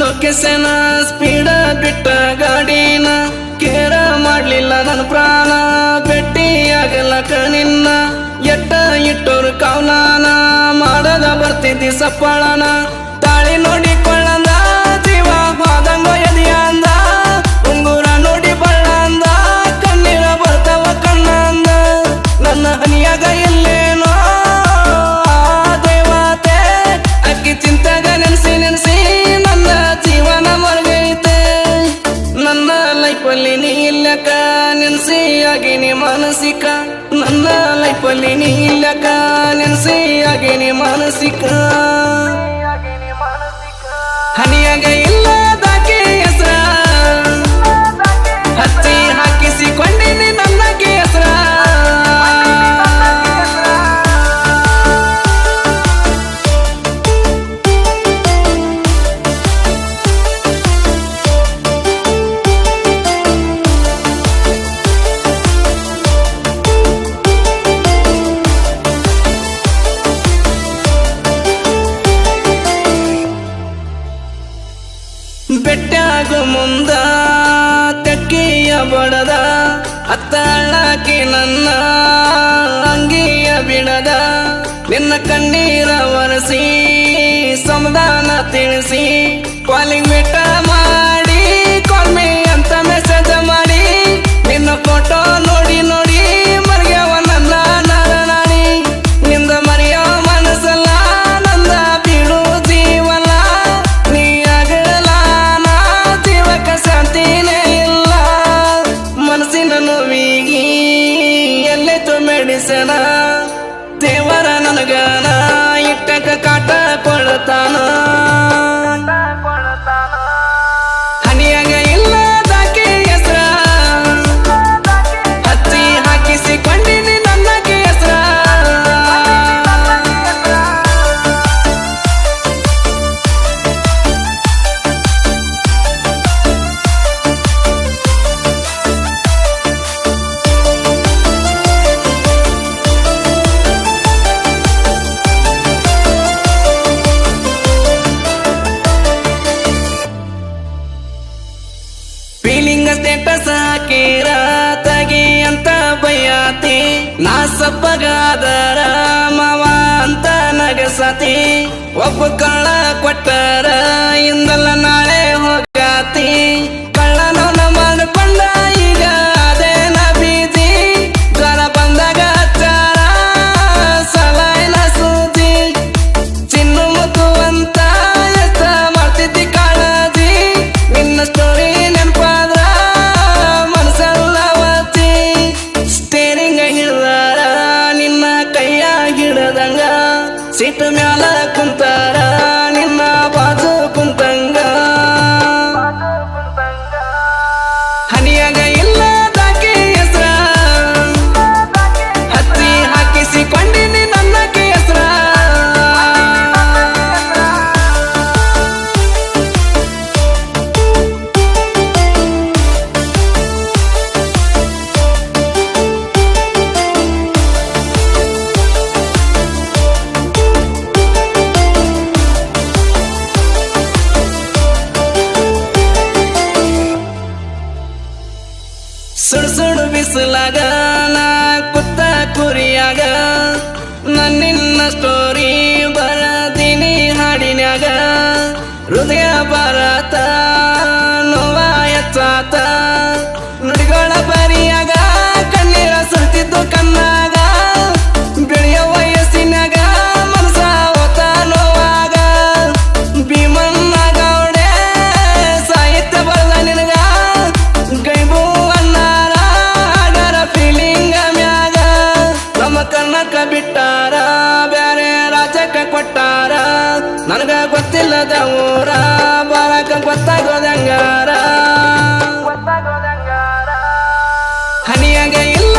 location ಸ್ಪೀಡ ಬಿಟ್ಟ ಗಾಡಿನ ಕೇರ ಮಾಡ್ಲಿಲ್ಲ ನನ್ನ ಪ್ರಾಣ ಭೇಟಿಯಾಗಲ್ಲ ಕಣಿನ್ನ ಎಟ್ಟ ಇಟ್ಟೋರು ಕಾವ್ಲಾನ ಮಾಡದ ಬರ್ತಿದ್ದಿ ಸಪ್ಪಾಳನ ತಾಳಿ ನೋಡಿ ಕೊಳ್ಳಂದ ಜೀವ ಹೋದಂಗ ಎದಿಯಂದ ಉಂಗುರ ನೋಡಿ ಬಳ್ಳಂದ ಕಣ್ಣೀರ ಬರ್ತಾವ ಕಣ್ಣಂದ ನನ್ನ ಹನಿಯಾಗ ಎಲ್ಲೇನೋ ದೇವತೆ ಅಕ್ಕಿ ಚಿಂತಾಗ ನೆನ್ಸಿ ನೆನ್ಸಿ ನನ್ನ ಜೀವನ ಮರಗೈತೆ ನನ್ನ ಲೈಫಲ್ಲಿ ನೀ ಇಲ್ಲಕ ನೆನ್ಸಿ ಆಗಿನಿ ಮಾನಸಿಕ ನನ್ನ ಲೈಫಲ್ಲಿ ನೀ ಇಲ್ಲಕ ನೆನ್ಸಿ ಆಗಿನಿ ಮಾನಸಿಕ ಹನಿಯಾಗ ಇಲ್ಲದಾಕೆ ಹೆಸ್ರ ಹಚ್ಚಿ ಹಾಕಿಸಿಕೊಂಡಿನಿ ನನ್ನಗೆ ಹೆಸ್ರ ಬೆಟ್ಟಾಗು ಮುಂದ ತೆಕ್ಕಿಯ ಬಡದ ಅತ್ತಾಳಾಕಿ ನನ್ನ ಅಂಗಿಯ ಬಿಡದ ನಿನ್ನ ಕಣ್ಣೀರ ಒರೆಸಿ ಸಮಾಧಾನ ತಿಳಿಸಿ ಕಾಲಿಂಗ್ ಬೆಟ್ಟ ಮಾಡಿ ಕಾಲ್ಮಿ ಅಂತ ಮೆಸೇಜ್ ಮಾಡಿ ನಿನ್ನ ಫೋಟೋ ನೋಡಿ ನೋಡಿ ಮರ್ಗ್ಯವ ನನ್ನ ನರನಾಡಿ ನಿಂದ ಮರೆಯೋ ಮನಸ್ಸಲ್ಲ ನಂದ ಬೀಳು ಜೀವನ ನೀ ಆಗಲ ಜೀವಕ ಶಾಂತಿನೇ ಇಲ್ಲ ಮನಸ್ಸಿನ ನೋವಿಗಿ ಎಲ್ಲೈತು ಮೆಡಿಸನ ದೇವರ ನನಗನ ಇಟ್ಟಕ ಕಾಟ ಕೊಡ್ತಾನ ಹನಿಯಾಗ ಇಲ್ಲದಾಕೆ ಹೆಸ್ರ ಹಚ್ಚಿ ಹಾಕಿಸಿಕೊಂಡಿನಿ ನನ್ನಗೆ ಹೆಸ್ರ ಫೀಲಿಂಗ್ ಸ್ಟೇಟಸ್ ಹಾಕಿರ ತಗಿ ಅಂತ ಬಯ್ಯಾತಿ ನಾ ಸಪ್ಪಗಾದರ ಮಾವ ಅಂತ ನಗಸತಿ ಒಬ್ಬ ಕಳ್ಳ ಕೊಟ್ಟರ ಇಂದಲ್ಲ ನಾಳೆ ಹೋಗಾತಿ ಕಳ್ಳನವನ ಮಾಡಿಕೊಂಡ ಈಗ ಅದೇನ ಬೀದಿ ಜ್ವರ ಬಂದಾಗ ಹಚ್ಚಾರ ಸಲಾಯ್ನ ಸೂಜಿ ಚಿನ್ನು ಮುತ್ತು ಅಂತ ಎಷ್ಟ ಮಾಡ್ತಿದ್ದಿ ಕಾಳಜಿ ನಿನ್ನ ಸ್ಟೋರಿ ನೆನಪಾದ್ರ ಮನಸ್ಸೆಲ್ಲ ಒತ್ತಿ ಸ್ಟೇರಿಂಗ್ ಹಿಡ್ದಾರ ನಿನ್ನ ಕೈಯ ಹಿಡದಂಗ ಸೀಟ್ ಮ್ಯಾಲ ಕುಂತಾರ ನಿನ್ನ ಬಾಜು ಕುಂತಂಗ ಹನಿಯಾಗ ಇಲ್ಲದಾಕೆ ಹೆಸ್ರ ಹಚ್ಚಿ ಹಾಕಿಸಿಕೊಂಡಿನಿ ನನ್ನಗೆ ಹೆಸ್ರ ಸುಡು ಸುಡು ಬಿಸಿಲಾಗ ನಾ ಕುತ್ತ ಕುರಿಯಾಗ ನನ್ನಿನ್ನ ಸ್ಟೋರಿ ಬರದಿನಿ ಹಾಡಿನ್ಯಾಗ ಹೃದಯ ಬರತ ನೋವ ಹೆಚ್ಚಾತ ನುಡಿಗಳ ಬರಿಯಾಗ ಕಣ್ಣೀರ ಸುರಿತಿದ್ದು ಕಣ್ಣಾಗ ಬೆಳೆಯೋ ವಯಸ್ಸಿನಾಗ ಮನಸ ಹೋತ ನೋವಾಗ ಭೀಮನ್ನ ಗೌಡೆ ಸಾಹಿತ್ಯ ಬರದ ನಿನಗ ಗೈಬು ಅನ್ನಾರ ಆಗರ ಫೀಲಿಂಗ ಮ್ಯಾಗ ನಮ್ಮ ಕರ್ನಾಟಕ ಬಿಟ್ಟಾರ ಬ್ಯಾರೆ ರಾಜ್ಯಕ್ಕ ಕೊಟ್ಟಾರ ನನಗ ಗೊತ್ತಿಲ್ಲದ ಊರ ಬಾಳಕ ಗೊತ್ತಾಗೋದಂಗಾರ ಹನಿಯಾಗ ಇಲ್ಲ